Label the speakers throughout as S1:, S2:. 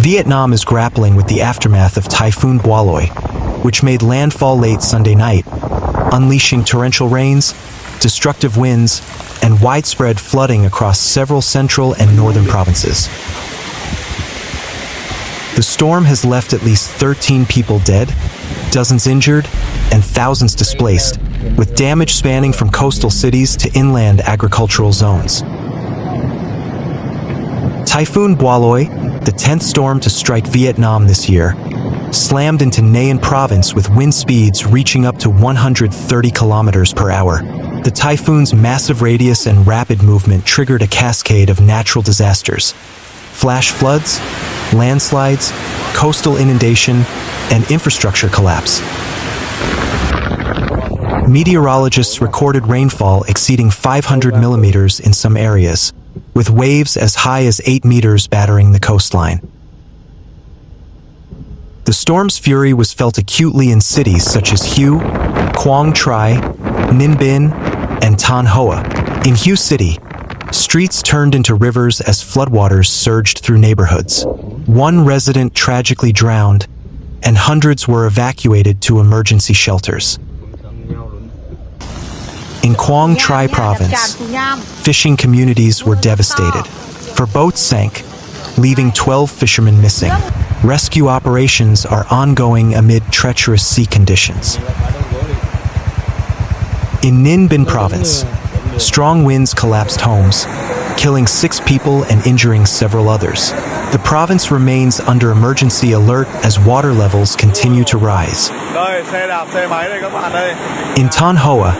S1: Vietnam is grappling with the aftermath of Typhoon Bualoi, which made landfall late Sunday night, unleashing torrential rains, destructive winds, and widespread flooding across several central and northern provinces. The storm has left at least 13 people dead, dozens injured, and thousands displaced, with damage spanning from coastal cities to inland agricultural zones. Typhoon Bualoi, the 10th storm to strike Vietnam this year, slammed into Nghe An Province with wind speeds reaching up to 130 kilometers per hour. The typhoon's massive radius and rapid movement triggered a cascade of natural disasters: flash floods, landslides, coastal inundation, and infrastructure collapse. Meteorologists recorded rainfall exceeding 500 millimeters in some areas, with waves as high as 8 meters battering the coastline. The storm's fury was felt acutely in cities such as Hue, Quang Tri, Ninh Binh, and Thanh Hoa. In Hue City, streets turned into rivers as floodwaters surged through neighborhoods. One resident tragically drowned, and hundreds were evacuated to emergency shelters. In Quang Tri Province, fishing communities were devastated, for boats sank, leaving 12 fishermen missing. Rescue operations are ongoing amid treacherous sea conditions. In Ninh Binh Province, strong winds collapsed homes, killing 6 people and injuring several others. The province remains under emergency alert as water levels continue to rise. In Thanh Hoa,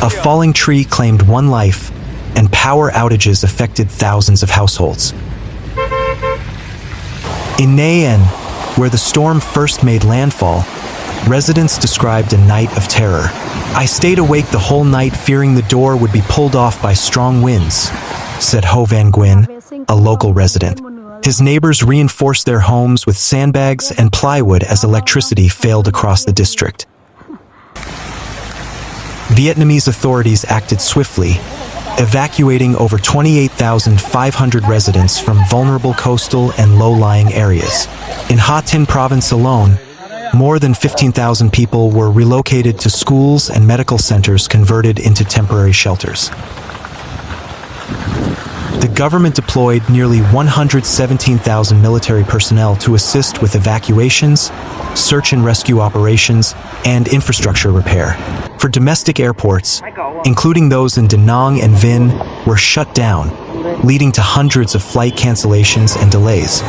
S1: a falling tree claimed 1 life, and power outages affected thousands of households. In Nghe An, where the storm first made landfall, residents described a night of terror. "I stayed awake the whole night fearing the door would be pulled off by strong winds," said Ho Van Quynh, a local resident. His neighbors reinforced their homes with sandbags and plywood as electricity failed across the district. Vietnamese authorities acted swiftly, evacuating over 28,500 residents from vulnerable coastal and low-lying areas. In Ha Tinh Province alone, more than 15,000 people were relocated to schools and medical centers converted into temporary shelters. The government deployed nearly 117,000 military personnel to assist with evacuations, search and rescue operations, and infrastructure repair. For domestic airports, including those in Da Nang and Vinh, were shut down, leading to hundreds of flight cancellations and delays.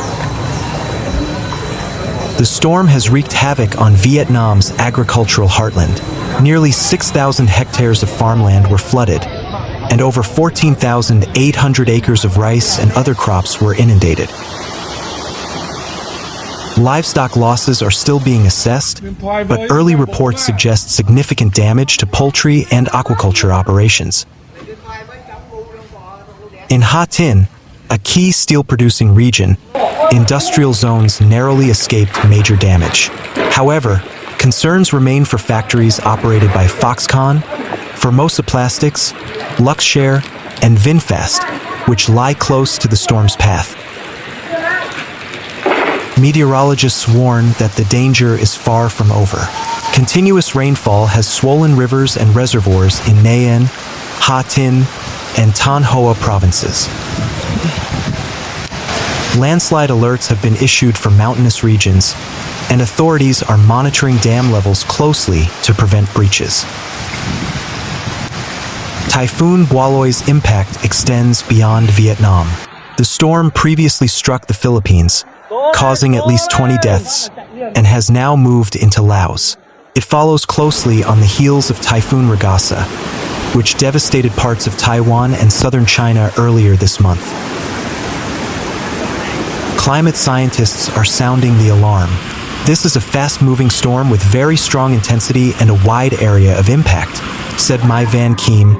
S1: The storm has wreaked havoc on Vietnam's agricultural heartland. Nearly 6,000 hectares of farmland were flooded, and over 14,800 acres of rice and other crops were inundated. Livestock losses are still being assessed, but early reports suggest significant damage to poultry and aquaculture operations. In Ha Tinh, a key steel-producing region, industrial zones narrowly escaped major damage. However, concerns remain for factories operated by Foxconn, Formosa Plastics, Luxshare, and Vinfast, which lie close to the storm's path. Meteorologists warn that the danger is far from over. Continuous rainfall has swollen rivers and reservoirs in Nghe An, Ha Tinh, and Thanh Hoa provinces. Landslide alerts have been issued for mountainous regions, and authorities are monitoring dam levels closely to prevent breaches. Typhoon Bualoi's impact extends beyond Vietnam. The storm previously struck the Philippines, causing at least 20 deaths, and has now moved into Laos. It follows closely on the heels of Typhoon Ragasa, which devastated parts of Taiwan and southern China earlier this month. Climate scientists are sounding the alarm. This is a fast-moving storm with very strong intensity and a wide area of impact, said Mai Van Kim,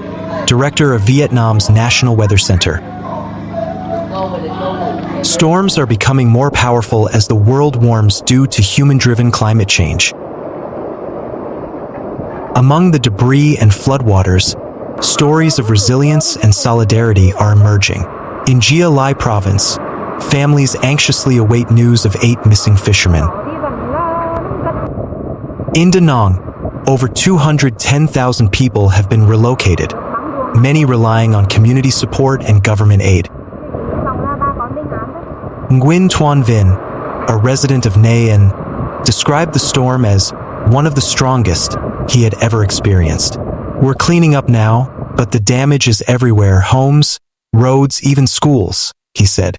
S1: director of Vietnam's National Weather Center. Storms are becoming more powerful as the world warms due to human-driven climate change. Among the debris and floodwaters, stories of resilience and solidarity are emerging. In Gia Lai Province, families anxiously await news of 8 missing fishermen. In Da Nang, over 210,000 people have been relocated, many relying on community support and government aid. Nguyen Tuan Vin, a resident of Nghe An, described the storm as one of the strongest he had ever experienced. "We're cleaning up now, but the damage is everywhere, homes, roads, even schools," he said.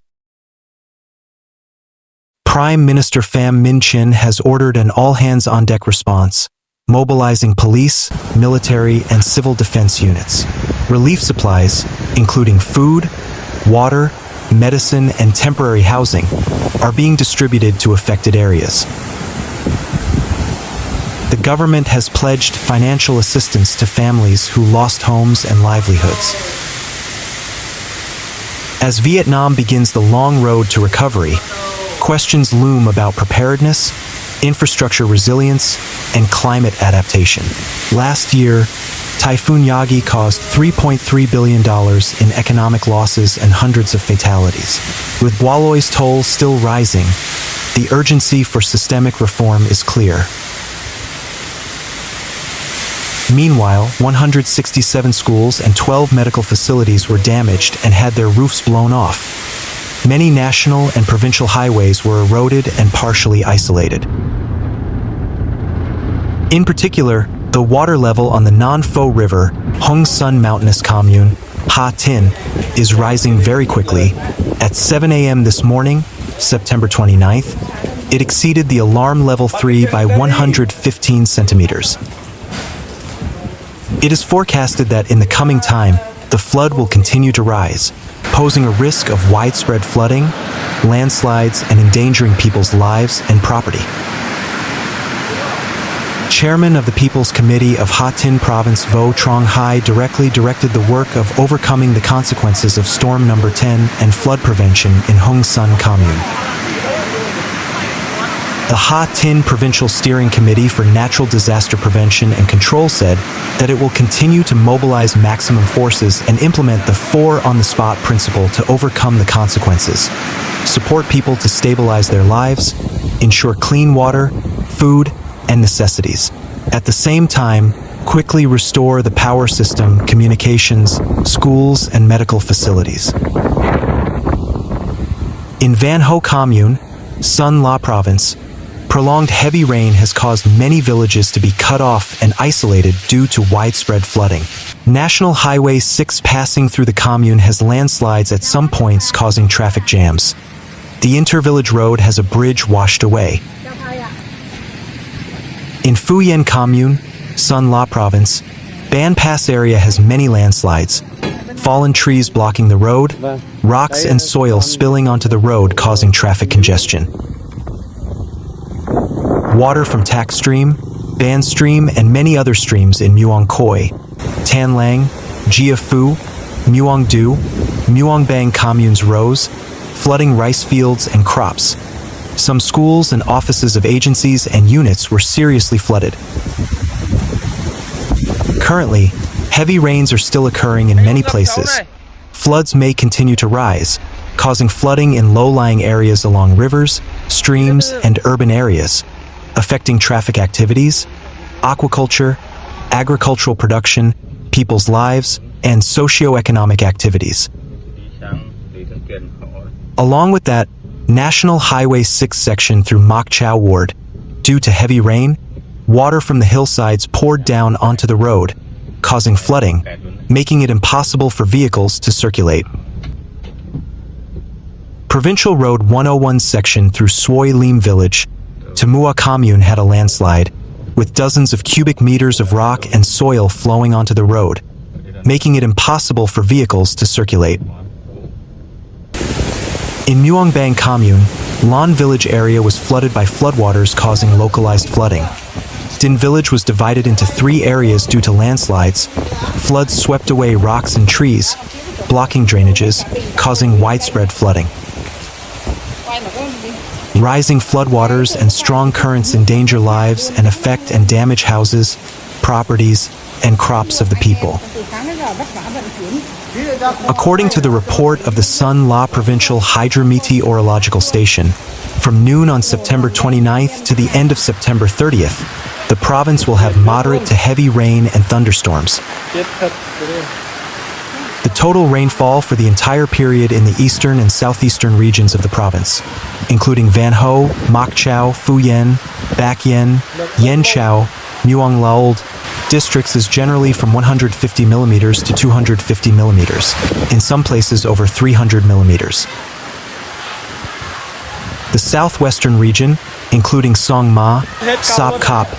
S1: Prime Minister Pham Minh Chinh has ordered an all-hands-on-deck response, mobilizing police, military, and civil defense units. Relief supplies, including food, water, medicine, and temporary housing, are being distributed to affected areas. The government has pledged financial assistance to families who lost homes and livelihoods. As Vietnam begins the long road to recovery, questions loom about preparedness, infrastructure resilience, and climate adaptation. Last year, Typhoon Yagi caused $3.3 billion in economic losses and hundreds of fatalities. With Bualoi's toll still rising, the urgency for systemic reform is clear. Meanwhile, 167 schools and 12 medical facilities were damaged and had their roofs blown off. Many national and provincial highways were eroded and partially isolated. In particular, the water level on the Ngan Pho River, Huong Son mountainous commune, Ha Tin, is rising very quickly. At 7 a.m. this morning, September 29th, it exceeded the alarm level 3 by 115 centimeters. It is forecasted that in the coming time, the flood will continue to rise, posing a risk of widespread flooding, landslides, and endangering people's lives and property. Chairman of the People's Committee of Ha Tin Province Vo Trong Hai directly directed the work of overcoming the consequences of Storm Number 10 and flood prevention in Huong Son Commune. The Ha Tin Provincial Steering Committee for Natural Disaster Prevention and Control said that it will continue to mobilize maximum forces and implement the 4-on-the-spot principle to overcome the consequences, support people to stabilize their lives, ensure clean water, food, and necessities. At the same time, quickly restore the power system, communications, schools, and medical facilities. In Van Ho Commune, Son La Province, prolonged heavy rain has caused many villages to be cut off and isolated due to widespread flooding. National Highway 6 passing through the commune has landslides at some points causing traffic jams. The inter-village road has a bridge washed away. In Phu Yen Commune, Son La Province, Ban Pass area has many landslides, fallen trees blocking the road, rocks and soil spilling onto the road causing traffic congestion. Water from Tak Stream, Ban Stream, and many other streams in Muong Khoi, Tan Lang, Gia Phu, Muong Du, Muong Bang communes rose, flooding rice fields and crops. Some schools and offices of agencies and units were seriously flooded. Currently, heavy rains are still occurring in many places. Floods may continue to rise, causing flooding in low-lying areas along rivers, streams, and urban areas, affecting traffic activities, aquaculture, agricultural production, people's lives, and socio-economic activities. Along with that, National Highway 6 section through Mok Chau Ward, due to heavy rain, water from the hillsides poured down onto the road, causing flooding, making it impossible for vehicles to circulate. Provincial Road 101 section through Suoi Lim Village to Mua Commune had a landslide, with dozens of cubic meters of rock and soil flowing onto the road, making it impossible for vehicles to circulate. In Muong Bang Commune, Lan Village area was flooded by floodwaters causing localized flooding. Din Village was divided into 3 areas due to landslides. Floods swept away rocks and trees, blocking drainages, causing widespread flooding. Rising floodwaters and strong currents endanger lives and affect and damage houses, properties, and crops of the people. According to the report of the Son La Provincial Hydrometeorological Station, from noon on September 29th to the end of September 30th, the province will have moderate to heavy rain and thunderstorms. The total rainfall for the entire period in the eastern and southeastern regions of the province, including Van Ho, Mok Chau, Phu Yen, Bac Yen, Yen Chau, Muang Laold districts is generally from 150 millimeters to 250 millimeters, in some places over 300 millimeters. The southwestern region, including Song Ma, Sop Kop,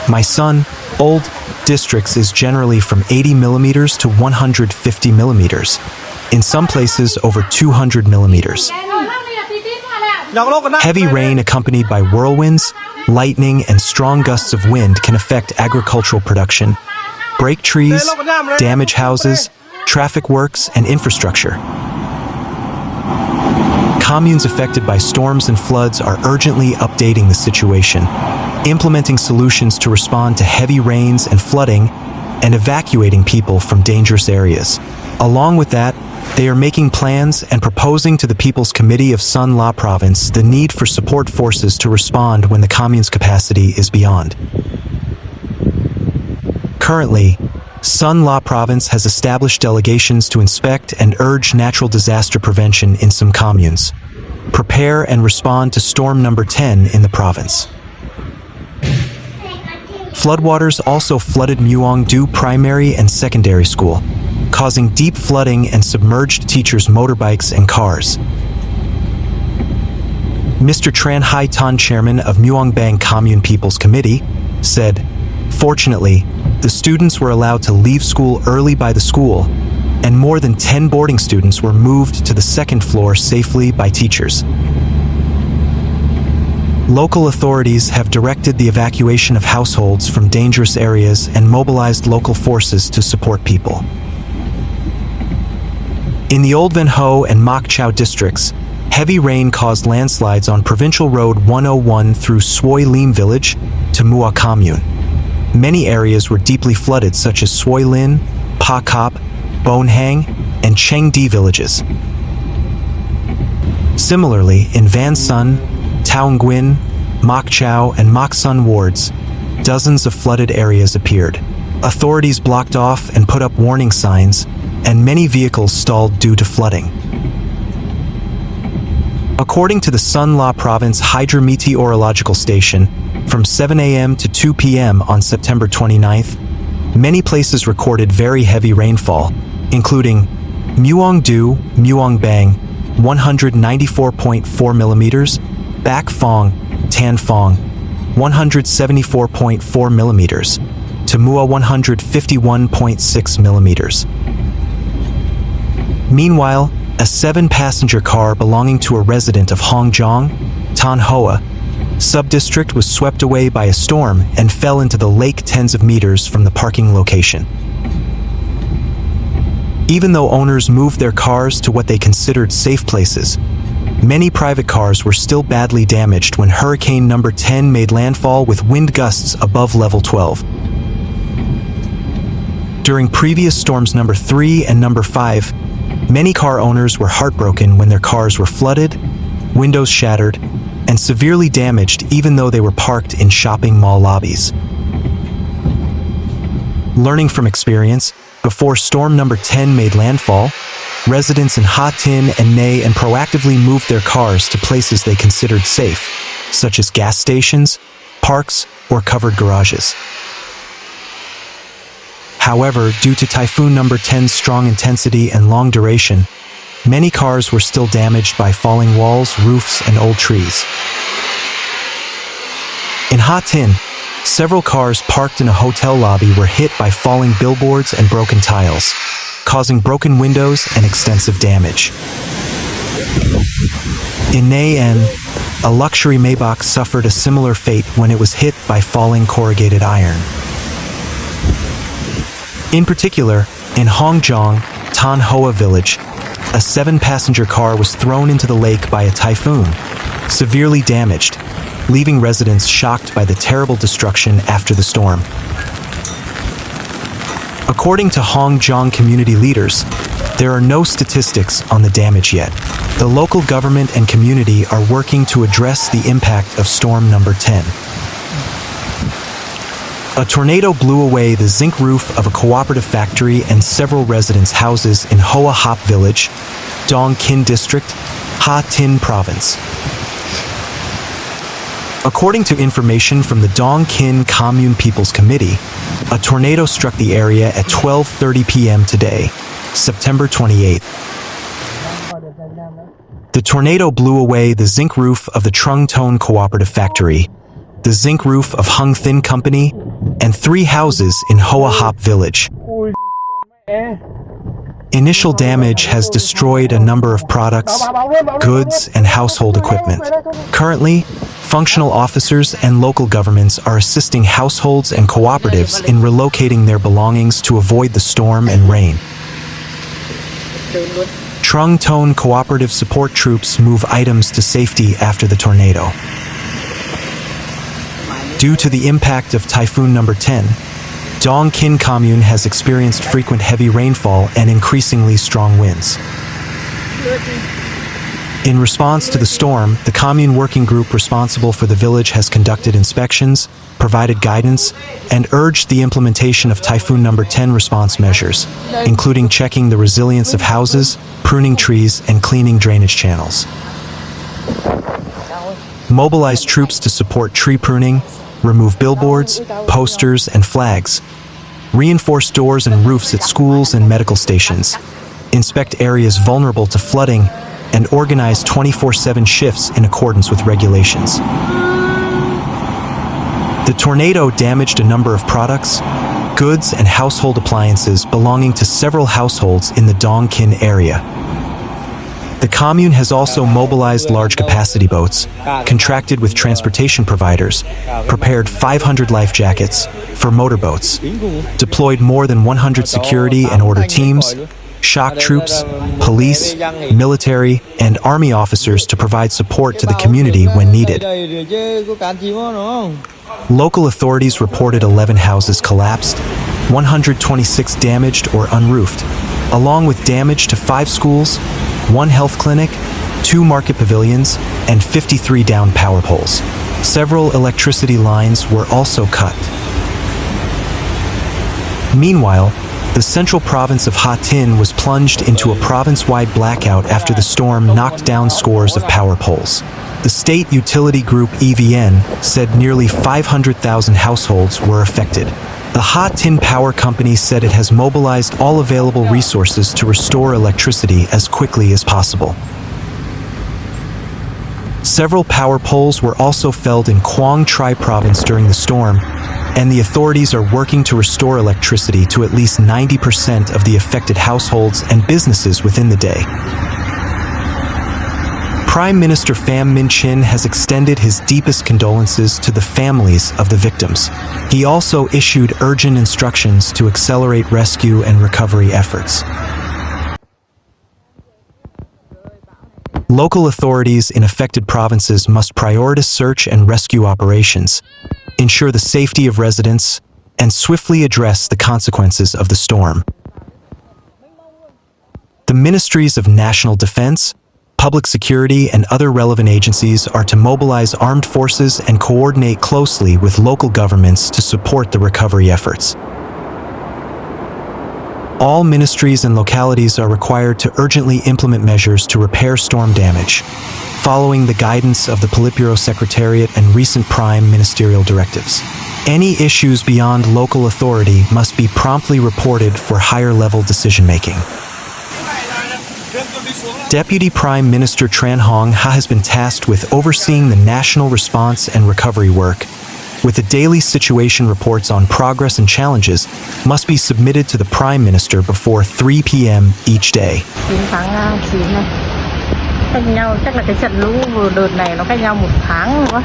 S1: My Son, Old districts is generally from 80 millimeters to 150 millimeters, in some places over 200 millimeters. Heavy rain accompanied by whirlwinds, lightning, and strong gusts of wind can affect agricultural production, break trees, damage houses, traffic works, and infrastructure. Communes affected by storms and floods are urgently updating the situation, implementing solutions to respond to heavy rains and flooding, and evacuating people from dangerous areas. Along with that, they are making plans and proposing to the People's Committee of Son La Province the need for support forces to respond when the commune's capacity is beyond. Currently, Son La Province has established delegations to inspect and urge natural disaster prevention in some communes, prepare and respond to storm number 10 in the province. Floodwaters also flooded Muang Do Primary and Secondary School, causing deep flooding and submerged teachers' motorbikes and cars. Mr. Tran Hai Tan, chairman of Muang Bang Commune People's Committee, said, "Fortunately, the students were allowed to leave school early by the school, and more than 10 boarding students were moved to the second floor safely by teachers." Local authorities have directed the evacuation of households from dangerous areas and mobilized local forces to support people. In the Old Van Ho and Mok Chau districts, heavy rain caused landslides on Provincial Road 101 through Suoi Lim Village to Mua Commune. Many areas were deeply flooded, such as Suoi Lin, Pa Kop, Bon Hang, and Cheng Di villages. Similarly, in Van Son, Tao Nguyen, Mok Chau, and Mok Sun wards, dozens of flooded areas appeared. Authorities blocked off and put up warning signs, and many vehicles stalled due to flooding. According to the Son La Province Hydrometeorological Station, from 7 a.m. to 2 p.m. on September 29th, many places recorded very heavy rainfall, including Muang Do, Muang Bang, 194.4 millimeters, Bac Phong, Tan Phong, 174.4 millimeters, to Mua 151.6 millimeters. Meanwhile, a 7-passenger car belonging to a resident of Hongjiang, Tan Hoa, sub-district was swept away by a storm and fell into the lake tens of meters from the parking location. Even though owners moved their cars to what they considered safe places, many private cars were still badly damaged when Hurricane number 10 made landfall with wind gusts above level 12. During previous storms number 3 and number 5, many car owners were heartbroken when their cars were flooded, windows shattered, and severely damaged even though they were parked in shopping mall lobbies. Learning from experience, before storm number 10 made landfall, residents in Ha Tin and Nay and proactively moved their cars to places they considered safe, such as gas stations, parks, or covered garages. However, due to Typhoon number 10's strong intensity and long duration, many cars were still damaged by falling walls, roofs, and old trees. In Ha Tin, several cars parked in a hotel lobby were hit by falling billboards and broken tiles, causing broken windows and extensive damage. In Nghe An, a luxury Maybach suffered a similar fate when it was hit by falling corrugated iron. In particular, in Hongjiang, Tan Hoa village, a 7-passenger car was thrown into the lake by a typhoon, severely damaged, leaving residents shocked by the terrible destruction after the storm. According to Hongjiang community leaders, there are no statistics on the damage yet. The local government and community are working to address the impact of storm number 10. A tornado blew away the zinc roof of a cooperative factory and several residents' houses in Hoa Hop Village, Dong Kin District, Ha Tin Province. According to information from the Dong Kin Commune People's Committee, a tornado struck the area at 12:30 p.m. today, September 28th. The tornado blew away the zinc roof of the Trung Ton Cooperative Factory, the zinc roof of Hung Thin Company, and 3 houses in Hoa Hop Village. Initial damage has destroyed a number of products, goods, and household equipment. Currently, functional officers and local governments are assisting households and cooperatives in relocating their belongings to avoid the storm and rain. Trung Ton Cooperative Support Troops move items to safety after the tornado. Due to the impact of Typhoon number 10, Dong Kin Commune has experienced frequent heavy rainfall and increasingly strong winds. In response to the storm, the commune working group responsible for the village has conducted inspections, provided guidance, and urged the implementation of Typhoon number 10 response measures, including checking the resilience of houses, pruning trees, and cleaning drainage channels. Mobilize troops to support tree pruning, remove billboards, posters, and flags, reinforce doors and roofs at schools and medical stations, inspect areas vulnerable to flooding, and organize 24/7 shifts in accordance with regulations. The tornado damaged a number of products, goods, and household appliances belonging to several households in the Dong Kin area. The commune has also mobilized large capacity boats, contracted with transportation providers, prepared 500 life jackets for motorboats, deployed more than 100 security and order teams, shock troops, police, military, and army officers to provide support to the community when needed. Local authorities reported 11 houses collapsed, 126 damaged or unroofed, along with damage to 5 schools, 1 health clinic, 2 market pavilions, and 53 downed power poles. Several electricity lines were also cut. Meanwhile, the central province of Ha Tin was plunged into a province-wide blackout after the storm knocked down scores of power poles. The state utility group EVN said nearly 500,000 households were affected. The Ha Tin Power Company said it has mobilized all available resources to restore electricity as quickly as possible. Several power poles were also felled in Quang Tri Province during the storm, and the authorities are working to restore electricity to at least 90% of the affected households and businesses within the day. Prime Minister Pham Minh Chinh has extended his deepest condolences to the families of the victims. He also issued urgent instructions to accelerate rescue and recovery efforts. Local authorities in affected provinces must prioritize search and rescue operations, ensure the safety of residents, and swiftly address the consequences of the storm. The Ministries of National Defense, Public Security, and other relevant agencies are to mobilize armed forces and coordinate closely with local governments to support the recovery efforts. All ministries and localities are required to urgently implement measures to repair storm damage, following the guidance of the Politburo Secretariat and recent Prime Ministerial directives. Any issues beyond local authority must be promptly reported for higher-level decision-making. Deputy Prime Minister Tran Hong Ha has been tasked with overseeing the national response and recovery work, with the daily situation reports on progress and challenges must be submitted to the Prime Minister before 3 p.m. each day.
S2: 9 tháng 9 này. Cách nhau, chắc là cái trận lũ vừa đợt này nó cách nhau 1 tháng nữa.